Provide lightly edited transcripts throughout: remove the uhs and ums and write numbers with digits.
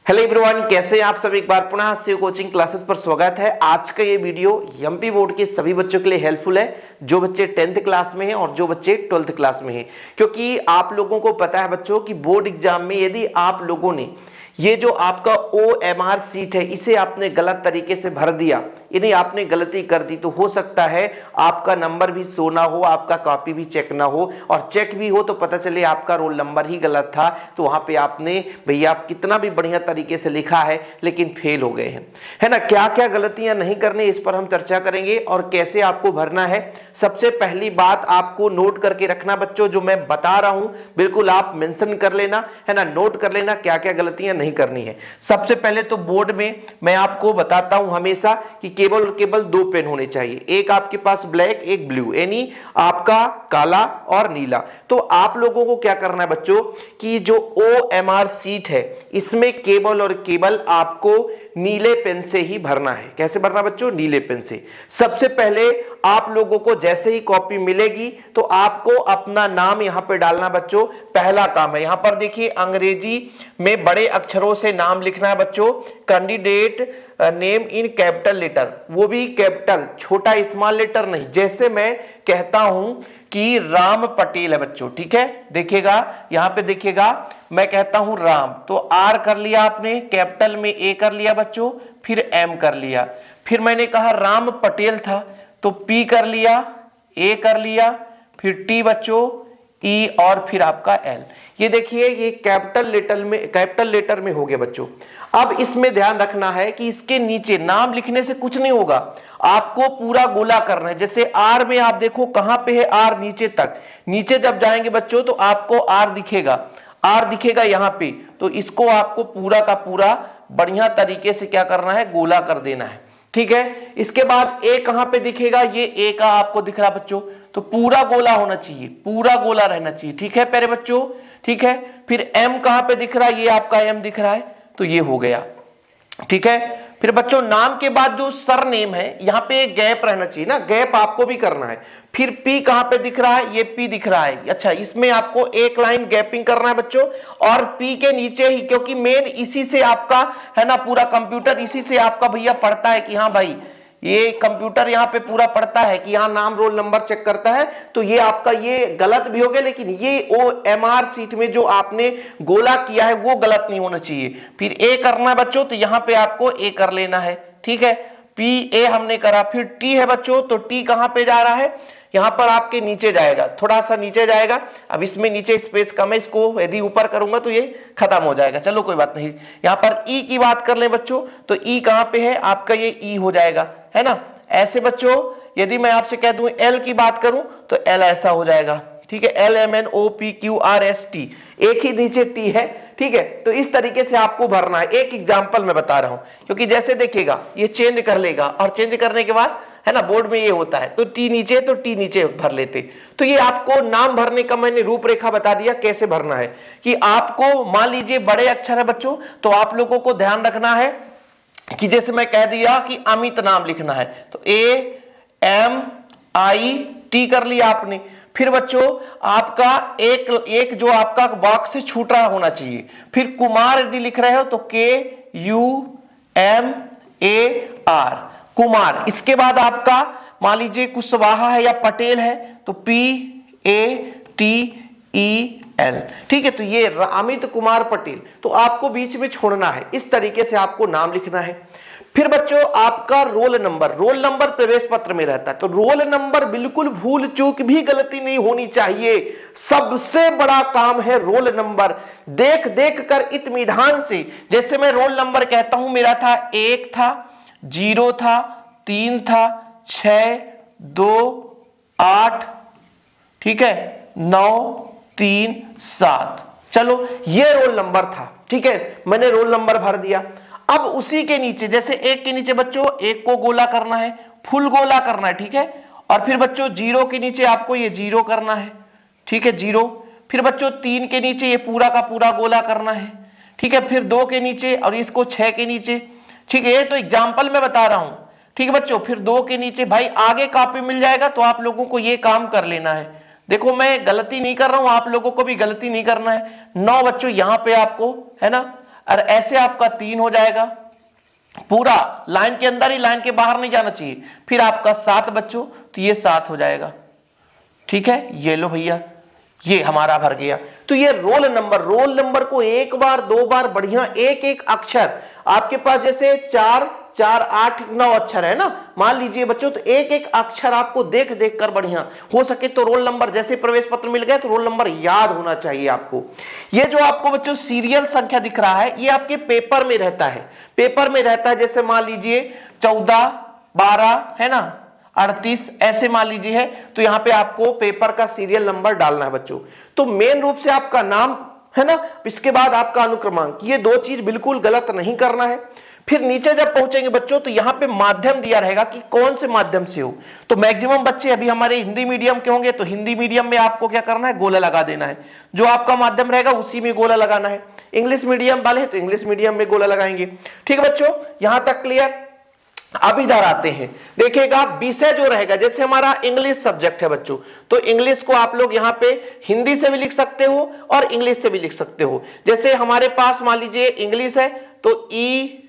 Hello everyone, कैसे हैं आप सब। एक बार पुनः सीयू कोचिंग क्लासेस पर स्वागत है। आज का ये वीडियो एमपी बोर्ड के सभी बच्चों के लिए हेल्पफुल है, जो बच्चे 10th क्लास में हैं और जो बच्चे 12th क्लास में हैं, क्योंकि आप लोगों को पता है बच्चों कि बोर्ड एग्जाम में यदि आप लोगों ने ये जो आपका OMR सीट है इसे आपने गलत तरीके से भर दिया, यदि आपने गलती कर दी तो हो सकता है आपका नंबर भी शो ना हो, आपका कॉपी भी चेक ना हो, और चेक भी हो तो पता चले आपका रोल नंबर ही गलत था। तो वहां पे आपने भैया आप कितना भी बढ़िया तरीके से लिखा है लेकिन फेल हो गए हैं, है ना। क्या क्या गलतियां नहीं करनी इस पर हम चर्चा करेंगे और कैसे आपको भरना है। सबसे पहली बात आपको नोट करके रखना बच्चों, जो मैं बता रहा हूं बिल्कुल आप मेंशन कर लेना, है ना, नोट कर लेना क्या क्या गलतियां नहीं करनी है। सबसे पहले तो बोर्ड में मैं आपको बताता हूं हमेशा कि केवल और केवल दो पेन होने चाहिए, एक आपके पास ब्लैक एक ब्लू, यानी आपका काला और नीला। तो आप लोगों को क्या करना है बच्चों कि जो OMR सीट है इसमें केवल और केवल आपको नीले पेन से ही भरना है। कैसे भरना बच्चों? नीले पेन से। सबसे पहले आप लोगों को जैसे ही कॉपी मिलेगी तो आपको अपना नाम यहां पे डालना बच्चों। पहला काम है यहां पर देखिए अंग्रेजी में बड़े अक्षरों से नाम लिखना है बच्चों। Candidate name in capital letter, वो भी कैपिटल, छोटा स्मॉल लेटर नहीं। जैसे मैं कहता हूं कि राम पटेल है बच्चों, ठीक है, देखिएगा यहां पे देखिएगा मैं कहता हूं राम, तो आर कर लिया आपने, कैपिटल में ए कर लिया बच्चों, फिर एम कर लिया। फिर मैंने कहा राम पटेल था तो पी कर लिया, ए कर लिया, फिर टी बच्चों, ई और फिर आपका एल। ये देखिए ये कैपिटल लेटर में हो गया बच्चों। अब इसमें ध्यान रखना है कि इसके नीचे नाम लिखने से कुछ नहीं होगा, आपको पूरा गोला करना है। जैसे आर में आप देखो कहां पे है आर, नीचे तक, नीचे जब जाएंगे बच्चों तो आपको आर दिखेगा यहां पे, तो इसको आपको पूरा का पूरा बढ़िया तरीके से क्या करना है, गोला कर देना है, ठीक है। इसके बाद ए कहां पे दिखेगा, ये ए का आपको दिख रहा बच्चों, तो पूरा गोला होना चाहिए, पूरा गोला रहना चाहिए, ठीक है प्यारे बच्चों, ठीक है। फिर एम कहां पे दिख रहा है, ये आपका एम दिख रहा है, तो ये हो गया, ठीक है। फिर बच्चों नाम के बाद जो सरनेम है यहां पे एक गैप रहना चाहिए ना, गैप आपको भी करना है। फिर पी कहां पे दिख रहा है, ये पी दिख रहा है, अच्छा इसमें आपको एक लाइन गैपिंग करना है बच्चों, और पी के नीचे ही, क्योंकि मेन इसी से आपका है ना, पूरा कंप्यूटर इसी से आपका भैया पढ़ता है कि हाँ भाई ये कंप्यूटर यहाँ पे पूरा पढ़ता है कि यहाँ नाम रोल नंबर चेक करता है। तो ये आपका ये गलत भी हो गया, लेकिन ये OMR सीट में जो आपने गोला किया है वो गलत नहीं होना चाहिए। फिर ए करना है बच्चों, तो यहाँ पे आपको ए कर लेना है, ठीक है। पी ए हमने करा, फिर टी है बच्चों, तो टी कहां पे जा रहा है, यहां पर आपके नीचे जाएगा, थोड़ा सा नीचे जाएगा। अब इसमें नीचे स्पेस कम है, इसको यदि ऊपर करूंगा तो ये खत्म हो जाएगा, चलो कोई बात नहीं। यहां पर ई की बात कर ले बच्चों, तो ई कहां पे है आपका, ये ई हो जाएगा, है ना। ऐसे बच्चों यदि मैं आपसे कह दूं एल की बात करूं तो एल ऐसा हो जाएगा, ठीक है, LMNOPQRST, एक ही नीचे टी है, ठीक है। तो इस तरीके से आपको भरना है। एक एग्जांपल मैं बता रहा हूं, क्योंकि जैसे देखिएगा ये चेंज कर लेगा, और चेंज करने के बाद है ना बोर्ड में ये होता है, तो टी नीचे, तो टी नीचे भर लेते। तो ये आपको नाम भरने का मैंने रूपरेखा बता दिया कैसे भरना है। कि आपको मान लीजिए बड़े अक्षर है बच्चों, तो आप लोगों को ध्यान रखना है कि जैसे मैं कह दिया कि अमित नाम लिखना है, तो AMIT कर लिया आपने। फिर बच्चों आपका एक जो आपका बॉक्स से छूट रहा होना चाहिए। फिर कुमार यदि लिख रहे हो तो KUMAR, कुमार। इसके बाद आपका मान लीजिए कुशवाहा है या पटेल है, तो PATEL, ठीक है। तो ये अमित कुमार पटेल, तो आपको बीच में छोड़ना है, इस तरीके से आपको नाम लिखना है। फिर बच्चों आपका रोल नंबर प्रवेश पत्र में रहता है, तो रोल नंबर बिल्कुल भूल चूक भी गलती नहीं होनी चाहिए। सबसे बड़ा काम है रोल नंबर, देख देख कर इत्मीनान से। जैसे मैं रोल नंबर कहता हूं, मेरा था 1 था, 0 था, 3 था, 6, 2, 8, ठीक है, 9, 3, 7, चलो ये रोल नंबर था, ठीक है, मैंने रोल नंबर भर दिया। अब उसी के नीचे, जैसे एक के नीचे बच्चों एक को गोला करना है, फुल गोला करना है, ठीक है। और फिर बच्चों 0 के नीचे आपको ये 0 करना है, ठीक है, 0। फिर बच्चों 3 के नीचे ये पूरा का पूरा गोला करना है, ठीक है। फिर 2 के नीचे, और इसको 6 के नीचे, ठीक है। ये तो एग्जाम्पल में बता रहा हूं, ठीक है बच्चों। फिर 2 के नीचे, भाई आगे कॉपी मिल जाएगा तो आप लोगों को ये काम कर लेना है। देखो मैं गलती नहीं कर रहा हूं, आप लोगों को भी गलती नहीं करना है। 9 बच्चों यहां पे आपको है ना और ऐसे आपका 3 हो जाएगा, पूरा लाइन के अंदर ही, लाइन के बाहर नहीं जाना चाहिए। फिर आपका 7 बच्चों, तो ये 7 हो जाएगा। ठीक है, ये लो भैया, ये हमारा भर गया। तो ये रोल नंबर को एक बार 2 बार बढ़िया एक एक अक्षर आपके पास, जैसे 4 4 8 9 अक्षर है ना, मान लीजिए बच्चों, तो एक एक अक्षर आपको देख देख कर बढ़िया हो सके तो रोल नंबर, जैसे प्रवेश पत्र मिल गया तो रोल नंबर याद होना चाहिए आपको। ये जो आपको बच्चों सीरियल संख्या दिख रहा है, ये आपके पेपर में रहता है, पेपर में रहता है। जैसे मान लीजिए 14 12 है ना, 38 ऐसे मान लीजिए है, तो यहां पे आपको पेपर का सीरियल नंबर डालना है बच्चों। तो मेन रूप से आपका नाम है ना, इसके बाद आपका अनुक्रमांक, ये 2 चीज बिल्कुल गलत नहीं करना है। फिर नीचे जब पहुंचेंगे बच्चों, तो यहां पे माध्यम दिया रहेगा कि कौन से माध्यम से हो। तो मैक्सिमम बच्चे अभी हमारे हिंदी मीडियम के होंगे, तो हिंदी मीडियम में आपको क्या करना है, गोला लगा देना है। जो आपका माध्यम रहेगा उसी में गोला लगाना है। इंग्लिश मीडियम वाले हैं तो इंग्लिश मीडियम में गोला लगाएंगे। ठीक है बच्चों, यहां तक क्लियर। अब इधर आते हैं, देखिएगा विषय जो रहेगा, जैसे हमारा इंग्लिश सब्जेक्ट है बच्चों, तो इंग्लिश को आप लोग यहाँ पे हिंदी से भी लिख सकते हो और इंग्लिश से भी लिख सकते हो। जैसे हमारे पास मान लीजिए इंग्लिश है, तो ENGLISH,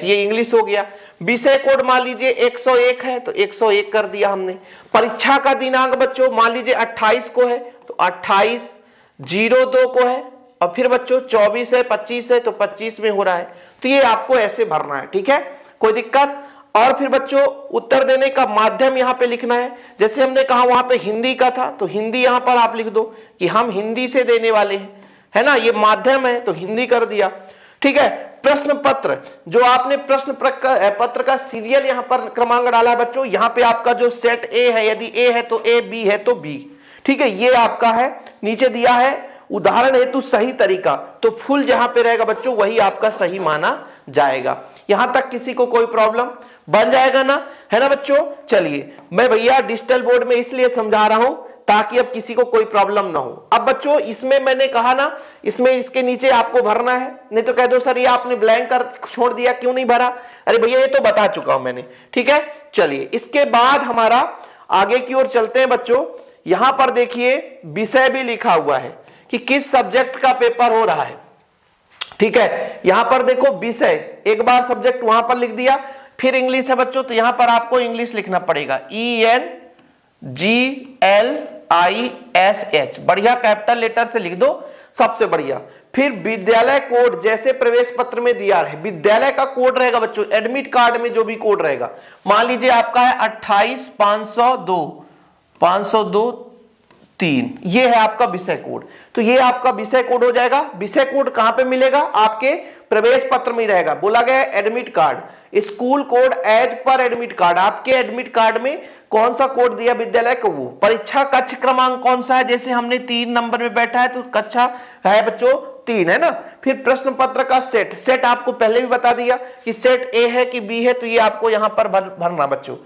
ये इंग्लिश हो गया। विषय कोड मान लीजिए 101 है, तो 101 कर दिया हमने। परीक्षा का दिनांक बच्चों मान लीजिए 28 को है, तो 28/02 को है, और फिर बच्चों 24 है 25 है, तो 25 में हो रहा है। तो ये आपको ऐसे भरना है। ठीक है, कोई दिक्कत? और फिर बच्चों उत्तर देने का माध्यम यहां पे लिखना है। जैसे हमने कहा वहां पे हिंदी का था, तो हिंदी यहां पर आप लिख दो कि हम हिंदी से देने वाले हैं, है ना, ये माध्यम है तो हिंदी कर दिया। ठीक है, प्रश्न पत्र, जो आपने प्रश्न पत्र का सीरियल यहां पर क्रमांक डाला है बच्चों, यहां पे आपका जो सेट ए है, यदि ए है तो ए, बी है तो बी। ठीक है, ये आपका है। नीचे दिया है उदाहरण हेतु सही तरीका, तो फुल जहां पे रहेगा बच्चों वही आपका सही माना जाएगा। यहां तक किसी को कोई प्रॉब्लम बन जाएगा ना, है ना बच्चों? चलिए, मैं भैया डिजिटल बोर्ड में इसलिए समझा रहा हूं ताकि अब किसी को कोई प्रॉब्लम ना हो। अब बच्चों इसमें मैंने कहा ना, इसमें इसके नीचे आपको भरना है, नहीं तो कह दो सर ये आपने ब्लैंक कर छोड़ दिया, क्यों नहीं भरा? अरे भैया ये तो बता चुका हूं मैंने। ठीक है, चलिए इसके बाद हमारा आगे की ओर चलते हैं बच्चों। यहां पर देखिए विषय भी लिखा हुआ है कि किस सब्जेक्ट का पेपर हो रहा है। ठीक है, यहां पर देखो विषय, एक बार सब्जेक्ट वहां पर लिख दिया। फिर इंग्लिश है बच्चों, तो यहां पर आपको इंग्लिश लिखना पड़ेगा, ENGLISH, बढ़िया कैपिटल लेटर से लिख दो, सबसे बढ़िया। फिर विद्यालय कोड, जैसे प्रवेश पत्र में दिया है विद्यालय का कोड रहेगा बच्चों, एडमिट कार्ड में जो भी कोड रहेगा, मान लीजिए आपका है 28/502/3, ये है आपका विषय कोड। तो ये आपका विषय कोड हो जाएगा। विषय कोड कहां पे मिलेगा? आपके प्रवेश पत्र में रहेगा। बोला गया admit card, school code as per admit card, आपके एडमिट कार्ड में कौन सा कोड दिया विद्यालय को, वो परीक्षा कक्ष क्रमांक कौन सा है, जैसे हमने 3 नंबर में बैठा है तो कक्षा है बच्चों 3, है ना। फिर प्रश्न पत्र का सेट आपको पहले भी बता दिया कि सेट ए है कि बी है, तो ये आपको यहां पर भरना बच्चों।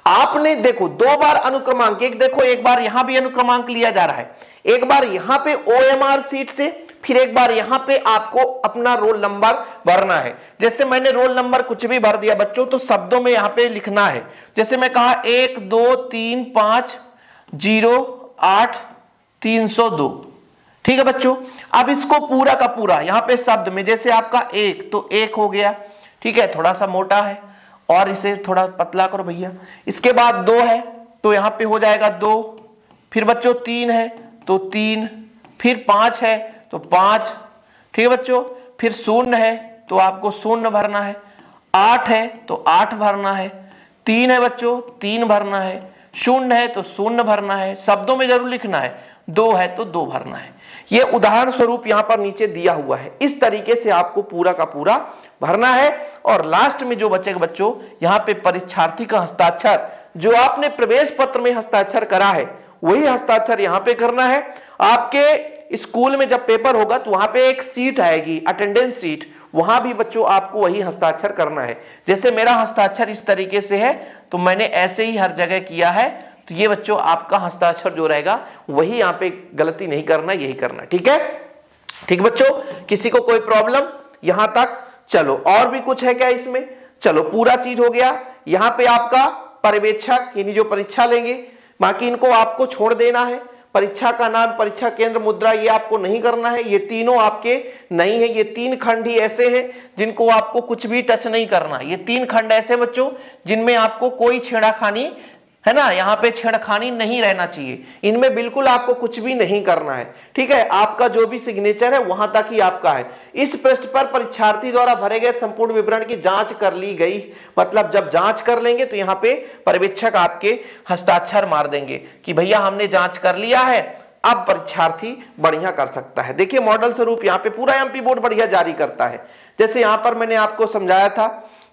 आपने देखो 2 बार अनुक्रमांक, एक देखो एक बार यहां भी अनुक्रमांक लिया जा रहा है, एक बार यहां पे OMR सीट से, फिर एक बार यहां पे आपको अपना रोल नंबर भरना है। जैसे मैंने रोल नंबर कुछ भी भर दिया बच्चों, तो शब्दों में यहां पे लिखना है। जैसे मैं कहा 1 2 3 5 0 8 302। ठीक है बच्चों, अब इसको पूरा का पूरा यहां पे शब्द में, जैसे आपका 1 तो 1 हो गया, ठीक है, थोड़ा सा मोटा है, और इसे थोड़ा पतला करो भैया। इसके बाद 2 है तो यहां पे हो जाएगा 2, फिर बच्चों 3 है तो 3, फिर 5 है तो 5, ठीक है बच्चों, फिर 0 है तो आपको 0 भरना है, 8 है तो 8 भरना है, 3 है बच्चों 3 भरना है, 0 है तो 0 भरना है, शब्दों में जरूर लिखना है, 2 है तो 2 भरना है। ये उदाहरण स्वरूप यहां पर नीचे दिया हुआ है, इस तरीके से आपको पूरा का पूरा भरना है। और लास्ट में जो बचेगा बच्चों, यहां पे परीक्षार्थी का हस्ताक्षर, जो आपने प्रवेश पत्र में हस्ताक्षर करा है वही हस्ताक्षर यहां पे करना है। आपके स्कूल में जब पेपर होगा तो वहां पे एक सीट आएगी, अटेंडेंस सीट, वहां भी बच्चों आपको वही हस्ताक्षर करना है। जैसे मेरा हस्ताक्षर इस तरीके से है तो मैंने ऐसे ही हर जगह किया है, तो ये बच्चों आपका हस्ताक्षर जो रहेगा वही यहाँ पे गलती नहीं करना, यही करना, ठीक है। ठीक बच्चों, किसी को कोई प्रॉब्लम यहां तक? चलो और भी कुछ है क्या इसमें? चलो पूरा चीज हो गया। यहाँ पे आपका पर्यवेक्षक यानी जो परीक्षा लेंगे, बाकी इनको आपको छोड़ देना है। परीक्षा का नाम, परीक्षा केंद्र, मुद्रा, ये आपको नहीं करना है। ये तीनों आपके नहीं है। ये 3 खंड ही ऐसे हैं जिनको आपको कुछ भी टच नहीं करना। ये 3 खंड ऐसे बच्चों जिनमें आपको कोई छेड़खानी, है ना, यहाँ पे छेड़खानी नहीं रहना चाहिए। इनमें बिल्कुल आपको कुछ भी नहीं करना है, ठीक है। आपका जो भी सिग्नेचर है वहां तक ही आपका है। इस पृष्ठ पर परीक्षार्थी द्वारा भरे गए संपूर्ण विवरण की जांच कर ली गई। मतलब जब जांच कर लेंगे तो यहाँ पे पर्यवेक्षक आपके हस्ताक्षर मार देंगे कि भैया हमने जांच कर लिया है, अब परीक्षार्थी बढ़िया कर सकता है। देखिए मॉडल स्वरूप यहाँ पे पूरा एमपी बोर्ड बढ़िया जारी करता है। जैसे यहाँ पर मैंने आपको समझाया था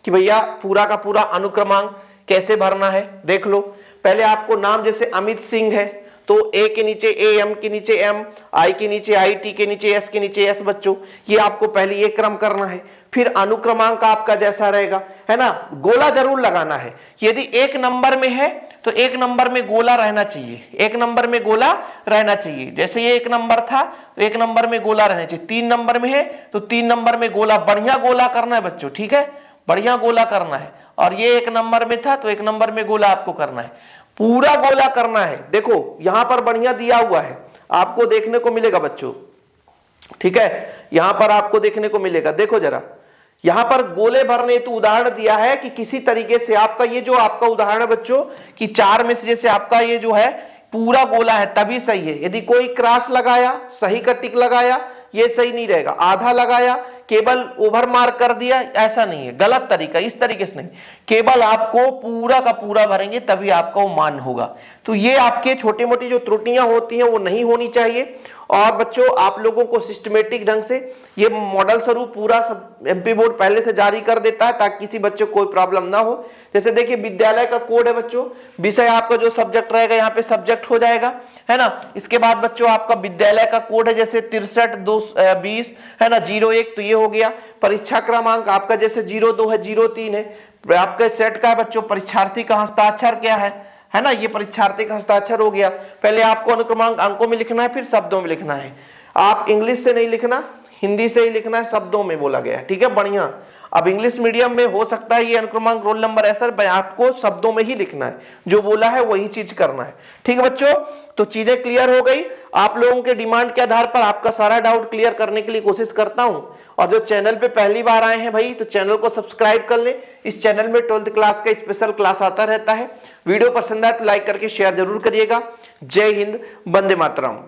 कि भैया पूरा का पूरा अनुक्रमांक कैसे भरना है। देख लो, पहले आपको नाम जैसे अमित सिंह है तो ए के नीचे ए, एम के नीचे एम, आई के नीचे आई, टी के नीचे एस के नीचे एस। बच्चों ये आपको पहले ये क्रम करना है। फिर अनुक्रमांक आपका जैसा रहेगा, है ना, गोला जरूर लगाना है। यदि 1 नंबर में है तो 1 नंबर में गोला रहना चाहिए, 1 नंबर में गोला रहना चाहिए। जैसे ये 1 नंबर था तो 1 नंबर में गोला रहना चाहिए। 3 नंबर में है तो 3 नंबर में गोला, बढ़िया गोला करना है बच्चों, ठीक है, बढ़िया गोला करना है। और ये 1 नंबर में था तो 1 नंबर में गोला आपको करना है, पूरा गोला करना है। देखो यहां पर बढ़िया दिया हुआ है, आपको देखने को मिलेगा बच्चों, ठीक है, यहां पर आपको देखने को मिलेगा। देखो जरा, यहां पर गोले भरने तो उदाहरण दिया है कि किसी तरीके से आपका ये जो आपका उदाहरण है बच्चों कि 4 में से जैसे आपका ये जो है पूरा गोला है तभी सही है। यदि कोई क्रॉस लगाया, सही का टिक लगाया, ये सही नहीं रहेगा। आधा लगाया, केवल ओवर मार्क कर दिया, ऐसा नहीं है, गलत तरीका, इस तरीके से नहीं। केवल आपको पूरा का पूरा भरेंगे तभी आपका वो मान होगा। तो ये आपके छोटी मोटी जो त्रुटियां होती हैं वो नहीं होनी चाहिए। और बच्चों आप लोगों को सिस्टमेटिक ढंग से ये मॉडल स्वरूप पूरा एमपी बोर्ड पहले से जारी कर देता है ताकि किसी बच्चे को कोई प्रॉब्लम ना हो। जैसे देखिए विद्यालय का कोड है बच्चों, विषय आपका जो सब्जेक्ट रहेगा यहाँ पे सब्जेक्ट हो जाएगा, है ना। इसके बाद बच्चों आपका विद्यालय का कोड है जैसे 63-220, है ना, 01, तो ये हो गया। परीक्षा क्रमांक आपका जैसे 02 है, 03 है। आपका सेट का है बच्चों, परीक्षार्थी का हस्ताक्षर क्या है ना, ये परीक्षार्थी का हस्ताक्षर हो गया। पहले आपको अनुक्रमांक अंकों में लिखना है, फिर शब्दों में लिखना है। आप इंग्लिश से नहीं लिखना, हिंदी से ही लिखना है, शब्दों में बोला गया है, ठीक है, बढ़िया। अब इंग्लिश मीडियम में हो सकता है ये अनुक्रमांक, रोल नंबर, ऐसा आपको शब्दों में ही लिखना है, जो बोला है वही चीज करना है, ठीक है बच्चों। तो चीजें क्लियर हो गई। आप लोगों के डिमांड के आधार पर आपका सारा डाउट क्लियर करने के लिए कोशिश करता हूं। और जो चैनल पे पहली बार आए हैं भाई, तो चैनल को सब्सक्राइब कर ले। इस चैनल में 12th क्लास का स्पेशल क्लास आता रहता है। वीडियो पसंद आए तो लाइक करके शेयर जरूर करिएगा। जय हिंद, वंदे मातरम।